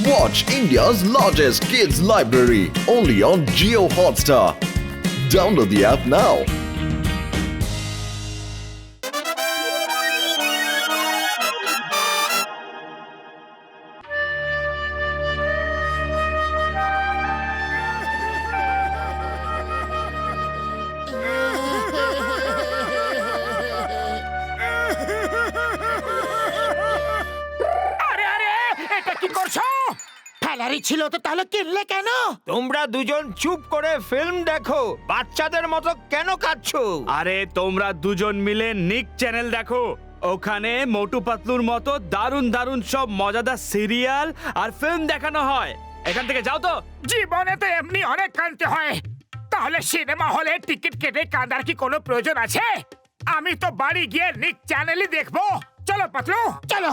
Watch India's largest kids library only on Jio Hotstar. Download the app now. আরে আরে এটা কি করছো? ফেলারি ছিল তো তাহলে কিনলে কেন? তোমরা দুজন চুপ করে ফিল্ম দেখো, বাচ্চাদের মতো কেন কাঁদছো? আরে তোমরা দুজন মিলে নিক চ্যানেল দেখো। ওখানে মোটু পাতলুর মতো দারুণ দারুণ সব মজাদার সিরিয়াল আর ফিল্ম দেখানো হয়। এখান থেকে যাও তো। জীবনে তো এমনি অনেক কাঁদতে হয়, তাহলে সিনেমা হলে টিকিট কেটে কাঁদার কি কোনো প্রয়োজন আছে? আমি তো বাড়ি গিয়ে নিক চ্যানেলই দেখবো। চলো পাতলু চলো,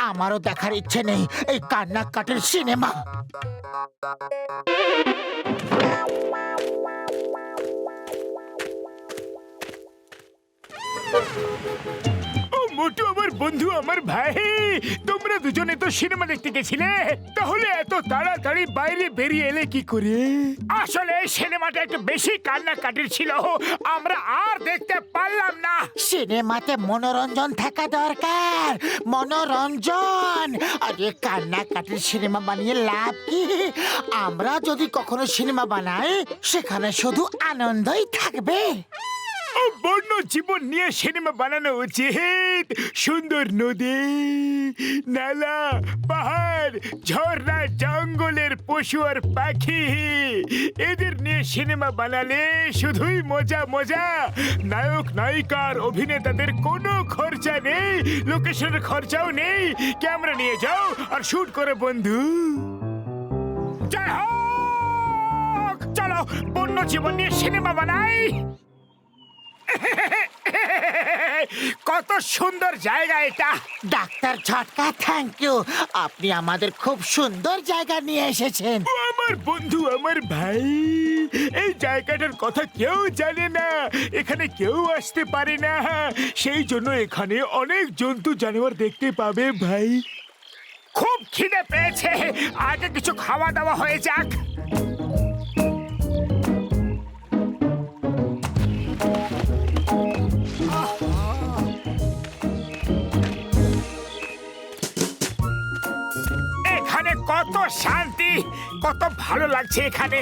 আমারও দেখার ইচ্ছে নেই এই কান্নাকাটির সিনেমা। ও মোটু আমার বন্ধু, আমার ভাই, তোমরা দুজনে তো সিনেমা দেখতে গেছিলে, তাহলে এত তাড়াতাড়ি বাইরে বেরিয়ে এলে কি করে? আসলে এই সিনেমাটা একটু বেশি কান্নাকাটির ছিল, আমরা আর দেখতে পারলাম না। সিনেমাতে মনোরঞ্জন থাকা দরকার, মনোরঞ্জন। আরে কান্নাকাটির সিনেমা বানিয়ে লাভ কি? আমরা যদি কখনো সিনেমা বানাই সেখানে শুধু আনন্দই থাকবে। বন্য জীবন নিয়ে সিনেমা বানানো উচিত। সুন্দর নদী, নালা, পাহাড়, ঝর্ণা, জঙ্গলের পশু আর পাখি, এদের নিয়ে সিনেমা বানালে শুধুই মজা মজা। নায়ক নায়িকার অভিনেতাদের কোনো খরচা নেই, লোকেশনের খরচাও নেই। ক্যামেরা নিয়ে যাও আর শুট করে বন্ধু। জয় হোক! চলো বন্য জীবন নিয়ে সিনেমা বানাই। কত সুন্দর জায়গা এটা। ডাক্তার ঝটকা, থ্যাংক ইউ, আপনি আমাদের খুব সুন্দর জায়গা নিয়ে এসেছেন। আমার বন্ধু, আমার ভাই, এই জায়গাটার কথা কেউ জানে না, এখানে কেউ আসতে পারে না, সেই জন্য এখানে অনেক জন্তু জানোয়ার দেখতে পাবে ভাই। খুব খিদে পেয়েছে, আগে কিছু খাওয়া দাওয়া হয়ে যাক। এখানে কত শান্তি, কত ভালো লাগছে এখানে।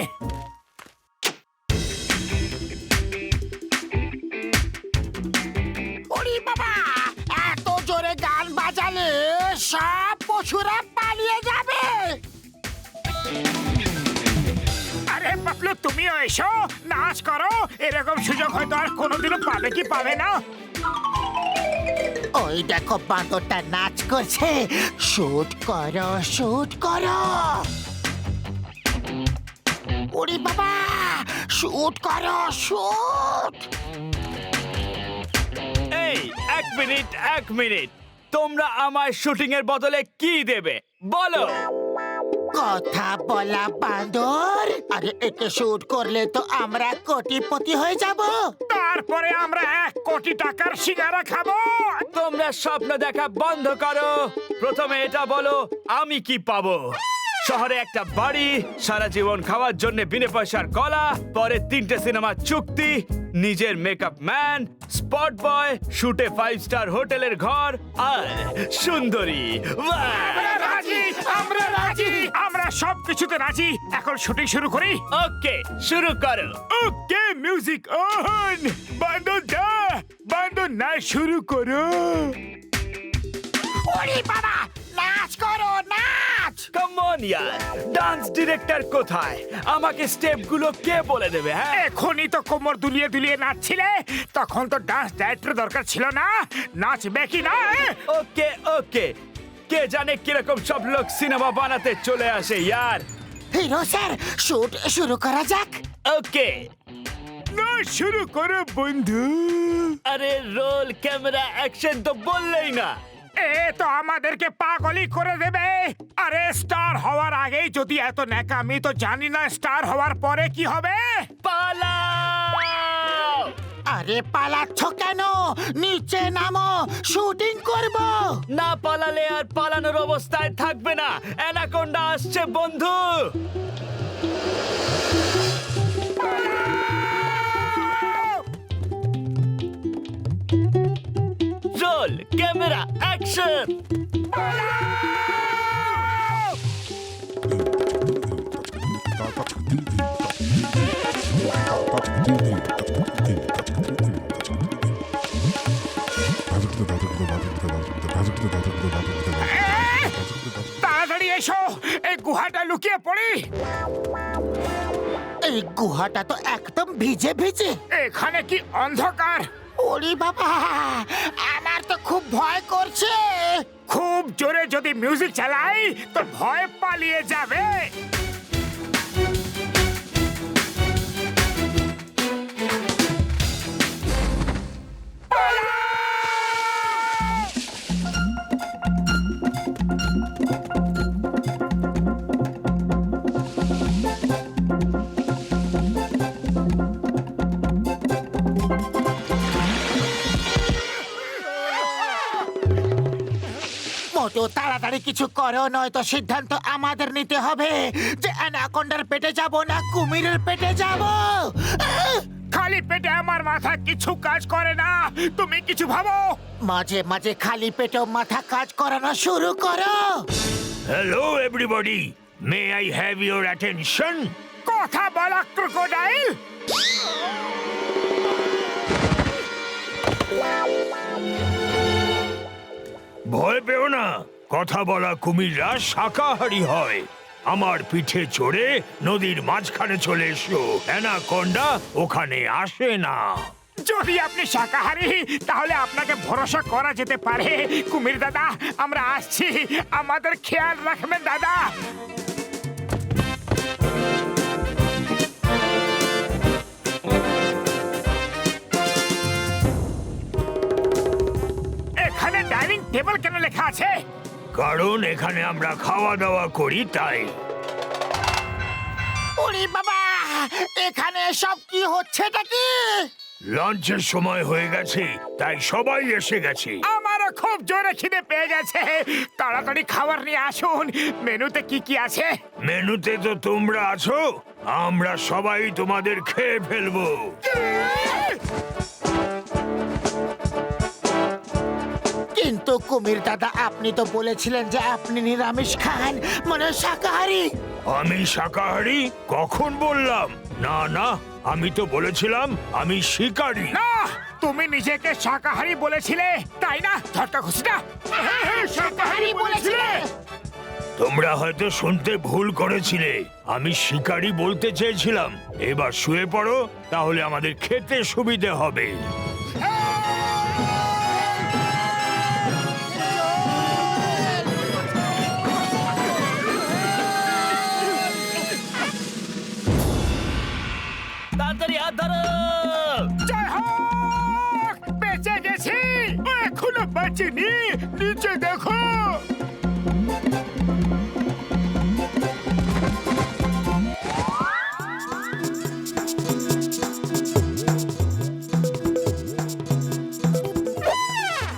ওরে বাবা, এত জোরে গান বাজালে সব পশুরা পালিয়ে যাবে। আরে পাতলু, তুমিও এসো, নাচ করো। এরকম সুযোগ হয়তো আর কোনোদিনও পাবে কি পাবে না। ওই দেখো বাঁদরটা নাচ করছে। শুট করো, শুট করো। ওরে বাবা, শুট করো, শুট। এই এক মিনিট, তোমরা আমার শুটিং এর বদলে কি দেবে বলো? কথা বলা বাঁদর। আরে একে শুট করলে তো আমরা কোটিপতি হয়ে যাব, তারপরে আমরা 1 কোটি টাকার সিঙ্গারা খাবো। তোমরা স্বপ্ন দেখা বন্ধ করো। প্রথমে এটা বলো, আমি কি পাবো? শহরে একটা বাড়ি, সারা জীবন খাওয়ার জন্য বিনা পয়সার কলা, পরে 3টে সিনেমা চুক্তি, নিজের মেকআপ ম্যান, স্পট বয়, শুটে 5 স্টার হোটেলের ঘর আর সুন্দরী। আমরা রাজি, আমরা রাজি, আমরা সব কিছুতে রাজি। এখন শুটিং শুরু করি। ওকে, শুরু করো। ওকে, মিউজিক অন। বান্দর দা, বান্দর নাচ শুরু করো। ওরে বাবা, নাচ করো, নাচ। কাম অন ইয়ার, ডান্স ডিরেক্টর কোথায়? আমাকে স্টেপগুলো কে বলে দেবে? হ্যাঁ, এখনই তো কোমর দুলিয়ে দুলিয়ে নাচছিলে, তখন তো ডান্স ডাইরেক্টর দরকার ছিল না। নাচবে কি না? ওকে ওকে, কে জানে কিরকম সব লোক সিনেমা বানাতে চলে আসে ইয়ার। হিরো স্যার, শুট শুরু করা যাক। ওকে, না শুরু করো বন্ধু। আরে রোল ক্যামেরা অ্যাকশন তো বললেই না। এ তো আমাদেরকে পাগলই করে দেবে। আরে স্টার হওয়ার আগেই যদি এত ন্যাকামি, তো জানি না স্টার হওয়ার পরে কি হবে। পালাও! আরে পালাচ্ছ কেন? নিচে নামো, শুটিং করব। না পালালে আর পালানোর অবস্থায় থাকবে না। অ্যানাকোন্ডা আসছে তাড়াতাড়ি এসো, এই গুহাটা লুকিয়ে পড়ি। এই গুহাটা তো একদম ভিজে ভিজে। এখানে কি অন্ধকার! ওরে বাবা, আমার তো খুব ভয় করছে। খুব জোরে যদি মিউজিক চালাই তো ভয় পালিয়ে যাবে। মোটো তাড়াতাড়ি কিছু করো, নয়তো সিদ্ধান্ত আমাদের নিতে হবে যে অ্যানাকোন্ডার পেটে যাব না কুমিরের পেটে যাব। খালি পেটে আমার মাথা কিছু কাজ করে না, তুমি কিছু ভাবো। মাঝে মাঝে খালি পেটেও মাথা কাজ করানো শুরু করো। Hello everybody, may I have your attention? কথা বলা ক্রোকোডাইল! ভয় পেও না, কথা বলা কুমিররা শাকাহারী হয়। আমার পিঠে চড়ে নদীর মাঝখানে চলে এসো, অ্যানাকোন্ডা ওখানে আসে না। যদি আপনি শাকাহারী তাহলে আপনাকে ভরসা করা যেতে পারে। কুমির দাদা, আমরা আসছি, আমাদের খেয়াল রাখবেন দাদা। এখানে ডাইনিং টেবিল কেন লেখা আছে? কারণ এখানে আমরা খাওয়া দাওয়া করি তাই। ওরে বাবা, এখানে সব কি হচ্ছেটা কি? লাঞ্চের সময় হয়ে গেছে, তাই সবাই এসে গেছে। আমারও খুব জোরে খিদে পেয়ে গেছে, তাড়াতাড়ি খাবার নিয়ে আসুন। মেনুতে কি কি আছে? মেনুতে তো তোমরা আছো, আমরা সবাই তোমাদের খেয়ে ফেলবো। কিন্তু কুমির দাদা, আপনি তো বলেছিলেন যে আপনি নিরামিষ খান, মানে শাকাহারী। আমি শাকাহারী কখন বললাম? না না, আমি তো বলেছিলাম আমি শিকারী। না, তুমি নিজেকে শাকাহারী বলেছিলে, তাই না? ঝটকা খুশিটা শাকাহারী বলেছিলে। তোমরা হয়তো শুনতে ভুল করেছিলে, আমি শিকারী বলতে চেয়েছিলাম। এবার শুয়ে পড়ো, তাহলে আমাদের খেতে সুবিধে হবে। তাড়াতাড়ি হাত ধরো। জয় হোক, বেঁচে গেছি। এখনো বাঁচিনি, নিচে দেখো।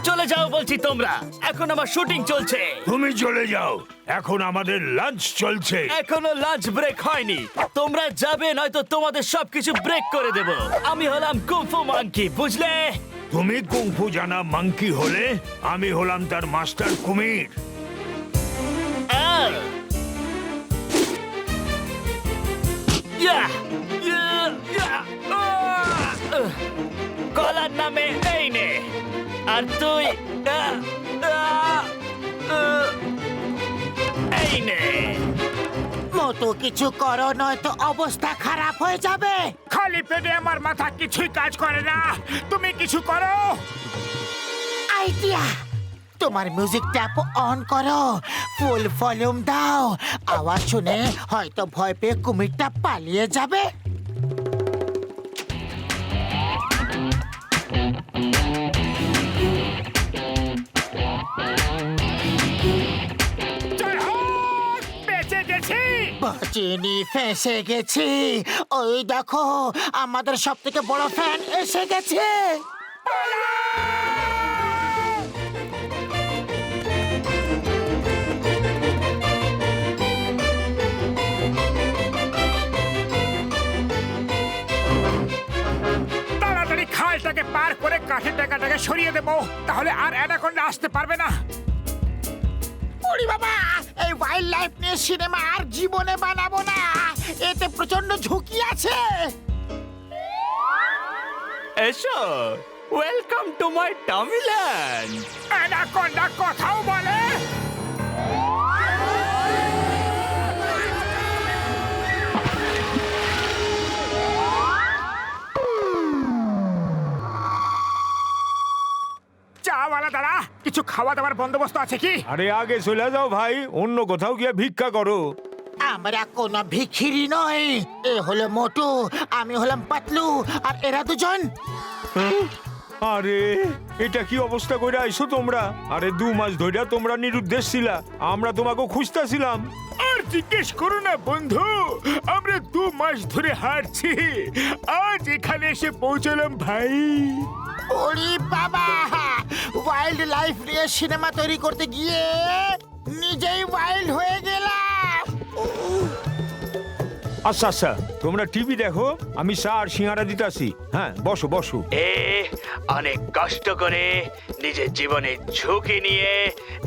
চলে যাও বলছি তোমরা, এখন আমার শুটিং চলছে। তুমি চলে যাও, এখন আমাদের লাঞ্চ চলছে। এখনো লাঞ্চ ব্রেক হয়নি, তোমরা যাবে নয়তো তোমাদের সবকিছু ব্রেক করে দেব। আমি হলাম কুংফু মাঙ্কি, বুঝলে? তুমি কুংফু জানা মাংকি হলে, আমি হলাম তার মাস্টার কুমির। আহ! ইয়া! ইয়া! ইয়া! আহ! গলার নামে এই নে, আর তুই এই নে। মোটো কিছু করো, নয়তো অবস্থা খারাপ হয়ে যাবে। খালি পেটে আমার মাথা কিছুই কাজ করে না, তুমি কিছু করো। আইডিয়া! তোমার মিউজিক ট্যাপ অন করো, ফুল ভলিউম দাও। আওয়াজ শুনে হয়তো ভয় পেয়ে কুমিরটা পালিয়ে যাবে। জয় হোক, বেঁচে গেছি। বাঁচিনি, ফেঁসে গেছি। ওই দেখো, আমাদের সব থেকে বড় ফ্যান এসে গেছে। তাড়াতাড়ি খালটাকে পার করে কাঠের টাকাটাকে সরিয়ে দেবো, তাহলে আর অ্যানাকোন্ডা আসতে পারবে না। ওরে বাবা, এই ওয়াইল্ড লাইফ নিয়ে সিনেমা আর জীবনে বানাবো না, এতে প্রচন্ড ঝুঁকি আছে। এসো, ওয়েলকাম টু মাই টামিল্যান্ড। অ্যানাকোন্ডা কথাও বলে। চাওয়ালা দাঁড়া, কিছু খাওয়া দাওয়ার বন্দোবস্ত আছে কি? আরে আগে চলে যাও ভাই, অন্য কোথাও গিয়ে ভিক্ষা করো। আমরা কোনো ভিখিরি নই, এ হলো মোটু, আমি হলাম পাতলু, আর এরা দুজন। আরে এটা কি অবস্থা কইরা আইছো তোমরা? আরে 2 মাস ধইরা তোমরা নিরুদ্দেশ ছিলা, আমরা তোমাকে খুঁজতাছিলাম। আর জিজ্ঞেস করো না বন্ধু, আমরা 2 মাস ধরে হাঁটছি, আজ এখানে এসে পৌঁছলাম ভাই। ওরে বাবা, ওয়াইল্ড লাইফ নিয়ে সিনেমা তৈরি করতে গিয়ে নিজেই ওয়াইল্ড হয়ে গেলাম। আচ্ছা আচ্ছা, তোমরা টিভি দেখো, আমি চা আর সিঙ্গারা দিতাছি। হ্যাঁ, বসো বসো। এ অনেক কষ্ট করে নিজের জীবনের ঝুঁকি নিয়ে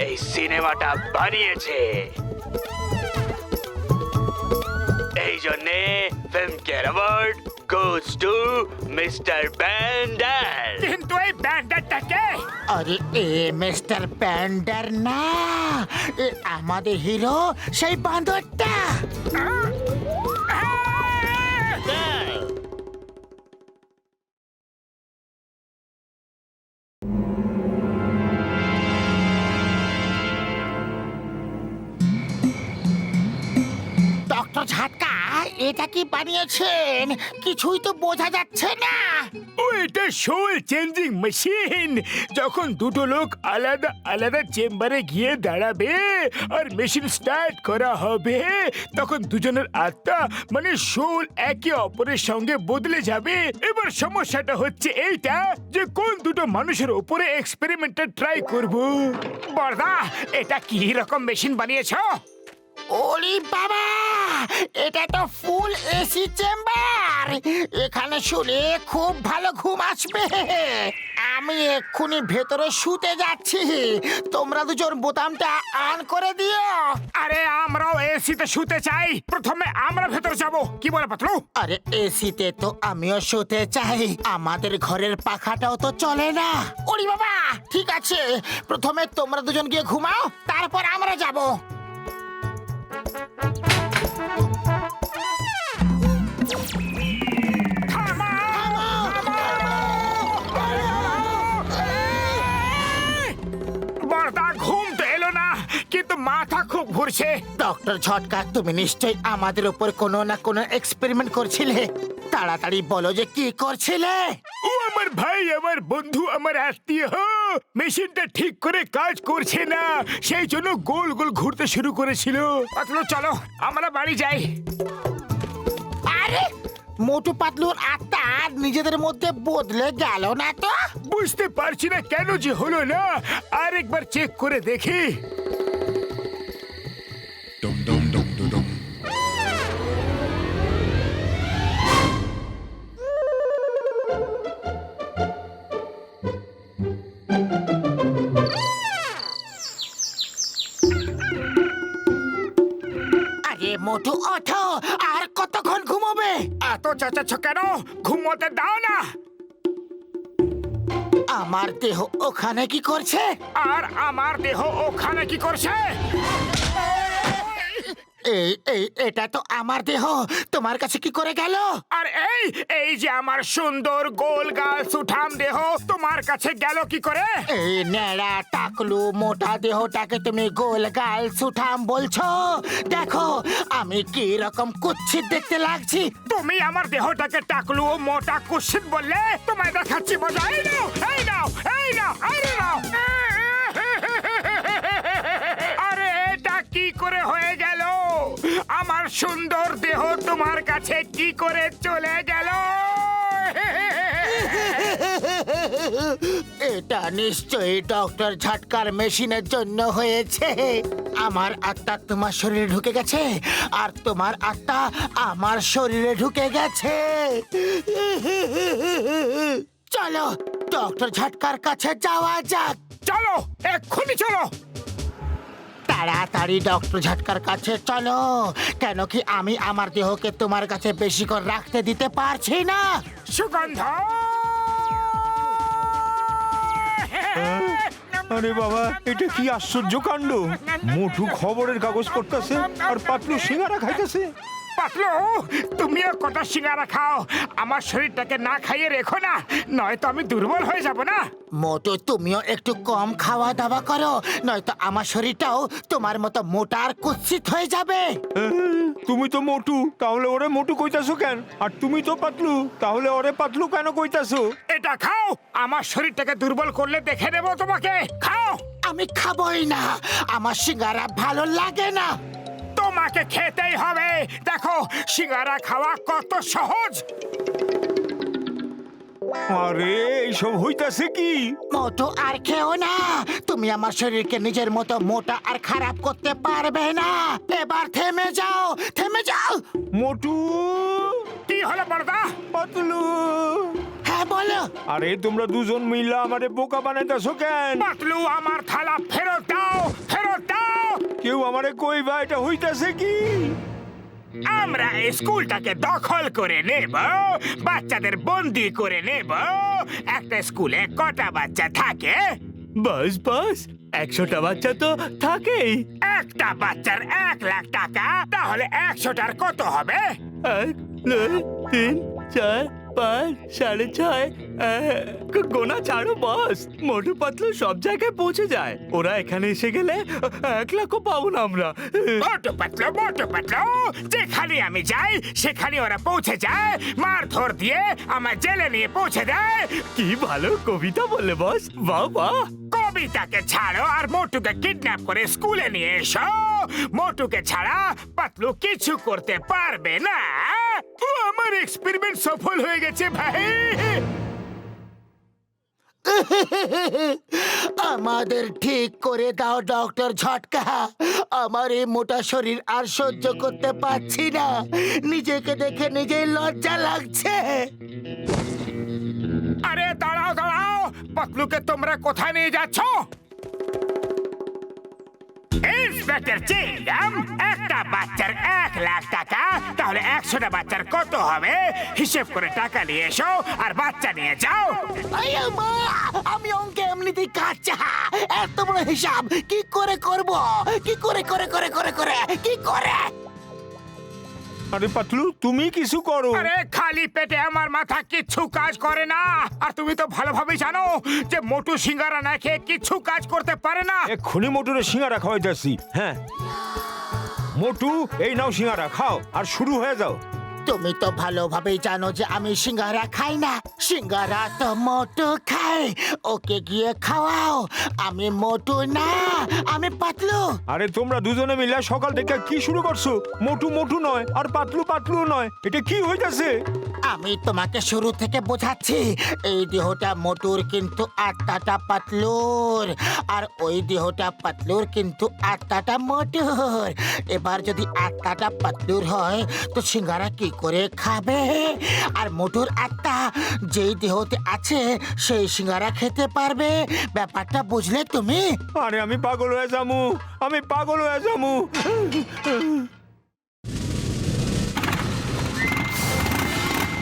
এই সিনেমাটা বানিয়েছে। এই জন্যে film care award goes to mister bender. কিন্তু এই ব্যান্ডারটাকে আরে এ মিস্টার প্যান্ডার না, এ আমাদের হিরো সেই বাঁদরটা। ডক্টর ঝাটকা, এটা কি বানিয়েছেন? কিছুই তো বোঝা যাচ্ছে না। ও এটা সোল চেঞ্জিং মেশিন। যখন দুটো লোক আলাদা আলাদা চেম্বারে গিয়ে দাঁড়াবে আর মেশিন স্টার্ট করা হবে, তখন দুজনের আত্মা মানে সোল একে অপরের সঙ্গে বদলে যাবে। এবার সমস্যাটা হচ্ছে এইটা যে কোন দুটো মানুষের উপরে এক্সপেরিমেন্টটা ট্রাই করব। বড়দা, এটা কি রকম মেশিন বানিয়েছো? ওরে বাবা, এটা তো ফুল এসি চেম্বার। এখানে শুলে খুব ভালো ঘুম আসবে। আমি এক্ষুনি ভেতরে শুতে যাচ্ছি, তোমরা দুজন বোতামটা অন করে দিও। আরে আমরাও এসিতে শুতে চাই, প্রথমে আমরা ভেতর যাব। কি বলে পাতলু? আরে এসিতে তো আমিও শুতে চাই, আমাদের ঘরের পাখাটাও তো চলে না। ওরে বাবা, ঠিক আছে, প্রথমে তোমরা দুজন গিয়ে ঘুমাও, তারপর আমরা যাব। বড়দা, ঘুম তো এলো না, কিন্তু মাথা খুব ঘুরছে। ডক্টর ঝটকা, তুমি নিশ্চয়ই আমাদের উপর কোনো না কোনো এক্সপেরিমেন্ট করছিলে। তাড়াতাড়ি বলো যে কি করছিলে। ও আমার ভাই, আমার বন্ধু, আমার আত্মীয়। মেশিনটা ঠিক করে কাজ করছে না, সেই জন্য গোল গোল ঘুরতে শুরু করেছিল। পাতলু চলো, আমরা বাড়ি যাই। আরে মোটু পাতলুর আত্মা নিজেদের মধ্যে বদলে গেল না তো? বুঝতে পারছি না কেন যে হলো না, আরেকবার চেক করে দেখি। Dum dum dum dum dum. আরে মোটু, ওঠো, আর কতক্ষণ ঘুমোবে? এত চেঁচাচ্ছ কেন? ঘুমোতে দাও না। আমার দেহ ওখানে কি করছে? আর আমার দেহ ওখানে কি করছে? এই এই এটা তো আমার দেহ, তোমার কাছে কি করে গেল? আর এই এই যে আমার সুন্দর গোল গাল সুঠাম দেহ তোমার কাছে গেল কি করে? এই নেড়া টাকলু মোটা দেহটাকে তুমি গোল গাল সুঠাম বলছো? দেখো আমি কি রকম কুৎসিত দেখতে লাগছি। তুমি আমার দেহটাকে টাকলু ও মোটা কুৎসিত বললে? তোমায় দেখাচ্ছি মজা। এই নাও, এই নাও, এই নাও, আরে নাও। আরে এটা কি করে হয়ে গেল? আমার সুন্দর দেহ তোমার কাছে কি করে চলে গেল? এটা নিশ্চয়ই ডক্টর ঝটকার মেশিনের জন্য হয়েছে। আমার আত্মা তোমার শরীরে ঢুকে গেছে, আর তোমার আত্মা আমার শরীরে ঢুকে গেছে। চলো ডক্টর ঝটকার কাছে যাওয়া যাক। চলো, এক্ষুনি চলো। তাড়াতাড়ি ডক্টর ঝটকার কাছে চলো, কেন কি আমি আমার দেহকে তোমার কাছে বেশি করে রাখতে দিতে পারছি না। সুগন্ধ! আরে বাবা, এটা কি আশ্চর্য কাণ্ড! মোটু খবরের কাগজ পড়তেছে আর পাতলু সিঙ্গারা খাইতেছে। পাতলু, তুমিও কটা সিঙ্গারা খাও, আমার শরীরটাকে না খাইয়ে রেখো না, নয়তো আমি দুর্বল হয়ে যাব না। মোটু, তুমিও একটু কম খাওয়া দাওয়া করো, নয়তো আমার শরীরটাও তোমার মতো মোটা আর কুৎসিত হয়ে যাবে। তুমি তো মোটু, তাহলে ওরে মোটু কইতাছো কেন? আর তুমি তো পাতলু, তাহলে ওরে পাতলু কেন কইতাছো? এটা খাও, আমার শরীরটাকে দুর্বল করলে দেখে নেব তোমাকে। খাও। আমি খাবই না, আমার সিঙ্গারা ভালো লাগে না। তোমাকে খেতেই হবে। দেখো সিঙ্গারা খাওয়া কত সহজ। আরে এইসব হইতাছে কি? মোটু, আর খেও না, তুমি আমার শরীরকে নিজের মতো মোটা আর খারাপ করতে পারবে না। এবার থেমে যাও, থেমে যাও। মোটু! কি হলো বড়দা? পাতলু! হ্যাঁ বলো। আরে তোমরা দুজন মিলা আমারে বোকা বানাইতাছো কেন? পাতলু, আমার থালা ফেরত দাও, ফেরত দাও। কেউ আমারে কইবা এটা হইতাছে কি? আমরা এই স্কুলটাকে দখল করে নেব, বাচ্চাদের বন্দি করে নেব। একটা স্কুলে কটা বাচ্চা থাকে? বাস বাস, 100টা বাচ্চা তো থাকেই। একটা বাচ্চার 1 লাখ টাকা, তাহলে 100টার কত হবে? 1, 2, 3, 4, 5, 6.5। গোনা ছাড়ো বস, মোটু পাতলু সব জায়গায় পৌঁছে যায়। ওরা এখানে এসে গেলে 1 লাখও পাবো না আমরা। মোটু পাতলু, মোটু পাতলু, যেখানে আমি যাই সেখানে ওরা পৌঁছে যায়, মারধর দিয়ে আমার জেলে নিয়ে পৌঁছে দেয়। কি ভালো কবিতা বললে বস, বাহ বাহ। কবিতাকে ছাড়ো আর মোটুকে কিডন্যাপ করে স্কুলে নিয়ে এসো। মোটুকে ছাড়া পাতলু কিছু করতে পারবে না। আমার এক্সপেরিমেন্ট সফল হয়ে গেছে ভাই। আমাদের ঠিক করে দাও ডক্টর ঝটকা, আমার এই মোটা শরীর আর সহ্য করতে পারছি না, নিজেকে দেখে নিজেই লজ্জা লাগছে। আরে দাঁড়াও দাঁড়াও, পাতলুকে তোমরা কোথায় নিয়ে যাচ্ছ? ইন্সপেক্টর চিংগাম, একটা বাচ্চার 1 লাখ টাকা, তাহলে 100টা বাচ্চার কত হবে? হিসেব করে টাকা নিয়ে এসো আর বাচ্চা নিয়ে যাও। আয়া মা, আমি অঙ্কে এমনিতেই কাঁচা, এত বড় হিসাব কি করে করব? কি করে করে করে করে করে কি করে? আরে পাতলু, তুমি কিছু করো। আরে খালি পেটে আমার মাথা কিচ্ছু কাজ করে না। আর তুমি তো ভালোভাবে জানো যে মোটু সিঙ্গারা না খেয়ে কিচ্ছু কাজ করতে পারে না। এক্ষুনি মোটুরে সিঙ্গারা খাওয়াইতাছি। হ্যাঁ মোটু, এই নাও সিঙ্গারা, খাও আর শুরু হয়ে যাও। তুমি তো ভালোভাবেই জানো যে আমি সিঙ্গারা খাই না, সিঙ্গারা তো মোটু খায়, ওকে গিয়ে খাওয়াও। আমি মোটু না, আমি পাতলু। আরে তোমরা দুজনে মিলে সকাল থেকে কি শুরু করছো? মোটু মোটু নয় আর পাতলু পাতলু নয়, এটা কি হইতাছে? আমি তোমাকে শুরু থেকে বোঝাচ্ছি, এই দেহটা মোটুর কিন্তু আত্মাটা পাতলুর, আর ওই দেহটা পাতলুর কিন্তু আত্মাটা মোটুর। এবার যদি আত্মাটা পাতলুর হয় তো সিঙ্গারা কি করে খাবে? আর মোটুর আত্মা যেই দেহতে আছে সেই সিঙ্গারা খেতে পারবে। ব্যাপারটা বুঝলে তুমি? আরে আমি পাগল হয়ে যামু, আমি পাগল হয়ে যামু।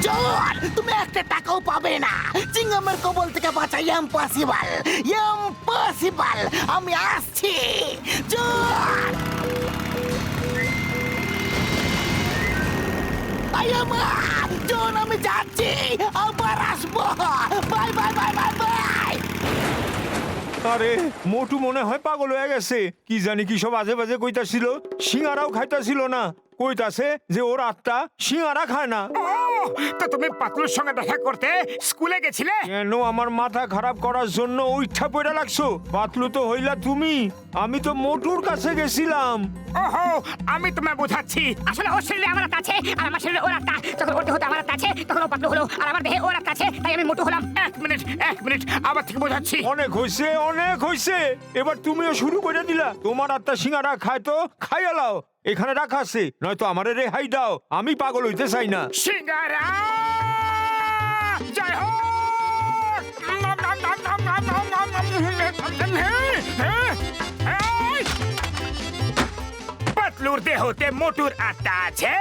জল, তুমি একটা টাকাও পাবে না। চিংগামের কবল থেকে বাঁচা ইম্পসিবল, ইম্পসিবল। আমি আসছি। জল, আয়ামা, জল, আমি যাচ্ছি, আবার আসবো। Bye bye bye bye bye. আরে মোটু মনে হয় পাগল হয়ে গেছে, কি জানি কি সব আজে বাজে কইতাছিল। সিঙ্গারাও খাইতাছিল না, কইতাছে যে ওর আত্মা সিঙ্গারা খায় না। ও, তো তুমি পাতলুর সঙ্গে দেখা করতে স্কুলে গেছিলে? কেন আমার মাথা খারাপ করার জন্য ইচ্ছা পড়ে লাগছো? পাতলু তো হইলা তুমি, আমি তো মোটুর কাছে গেছিলাম। ওহো, আমি তোমায় বোঝাচ্ছি। আসলে ওর শরীরে আমার আত্মা আছে আর আমার শরীরে ওর আত্মা। যখন ওর দেহতে আমার আত্মা আছে তখন ও পাতলু হলো, আর আমার দেহে ওর আত্মা আছে তাই আমি মোটু হলাম। এক মিনিট, আবার থেকে বোঝাচ্ছি। অনেক হইছে, অনেক হইছে, এবার তুমিও শুরু করে দিলা। তোমার আত্মা সিঙ্গারা খায় তো খাইয়া লাও, এখানে রাখা আছে, নয়তো আমারে রেহাই দাও, আমি পাগল হইতে চাই না। সিঙ্গারা জয় হোক! নম নম নম নম নম নম নম নম। এই! পাতলুর দেহতে মোটুর আত্মা আছে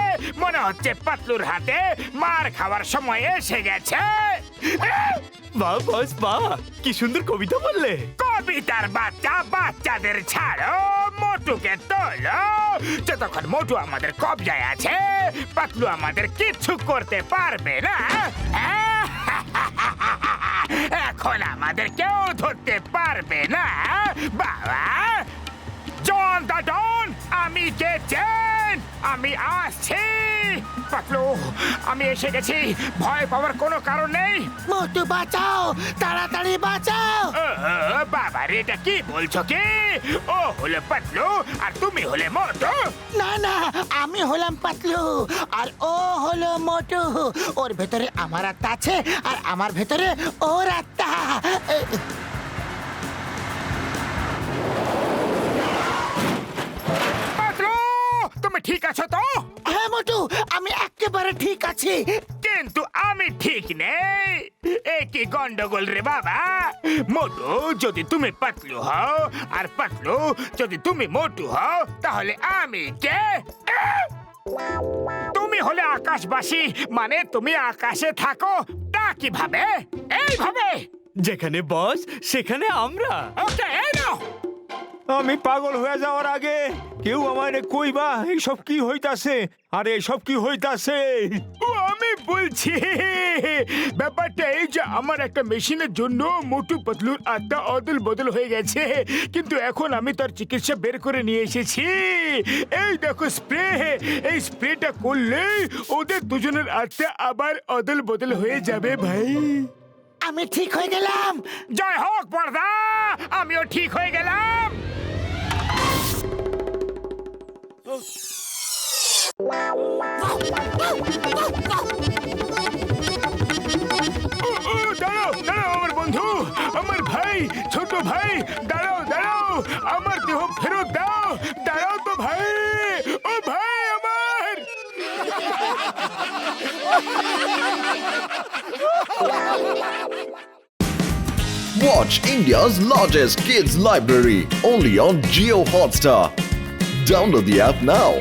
মনে হচ্ছে পাতলুর হাতে মার খাওয়ার সময় এসে গেছে বাহ বস বাহ, কি সুন্দর কবিতা বললে। কবিতার বাচ্চা বাচ্চাদের ছাড়ো, মোটুকে তোলো। যতক্ষণ মোটু আমাদের কবজায় আছে পাতলু আমাদের কিচ্ছু করতে পারবে না। এখন আমাদের কেউ ধরতে পারবে না বাবা। জন দা ডন, আমি গেছেন, আমি আসছি। পাতলু, আমি এসে গেছি, ভয় পাওয়ার কোনো কারণ নেই। মোটু বাঁচাও, তাড়াতাড়ি বাঁচাও। বাবা রে, এটা কি বলছো কি? ও হলো পাতলু আর তুমি হলে মোটু। না না, আমি হলাম পাতলু আর ও হলো মোটু। ওর ভেতরে আমার আত্মা আছে আর আমার ভেতরে ওর আত্মা। পাতলু, তুমি ঠিক আছো তো? হ্যাঁ মোটু, আমি একেবারে ঠিক আছি। কিন্তু আমি ঠিক নেই। এ কি গন্ডগোল রে বাবা। মোটু যদি তুমি পাতলু হও আর পাতলু যদি তুমি মোটু হও তাহলে আমি কে? তুমি হলে আকাশবাসী, মানে তুমি আকাশে থাকো। তা কিভাবে? এইভাবে। যেখানে বস সেখানে আমরা। ওকে, এই নাও। আমি পাগল হয়ে যাওয়ার আগে কেউ আমারে কইবা এইসব কি হইতাছে, আর এইসব কি হইতাছে? ও আমি বলছি, ব্যাপারটা এই যে আমার একটা মেশিনের জন্য মোটু পাতলুর আত্মা অদল বদল হয়ে গেছে, কিন্তু এখন আমি তার চিকিৎসা বের করে নিয়ে এসেছি। এই দেখো স্প্রে, এই স্প্রেটা করলে ওদের দুজনের আত্মা আবার অদল বদল হয়ে যাবে ভাই। আমি ঠিক হয়ে গেলাম। জয় হোক বড়দা, আমিও ঠিক হয়ে গেলাম। দাঁড়াও দাঁড়াও আমার বন্ধু, আমার ভাই, ছোট ভাই, দাঁড়াও দাঁড়াও, আমার দেহ ফেরত দাও। দাঁড়াও তো ভাই, ও ভাই আমার। Watch India's largest kids library only on Geo Hotstar. Download the app now.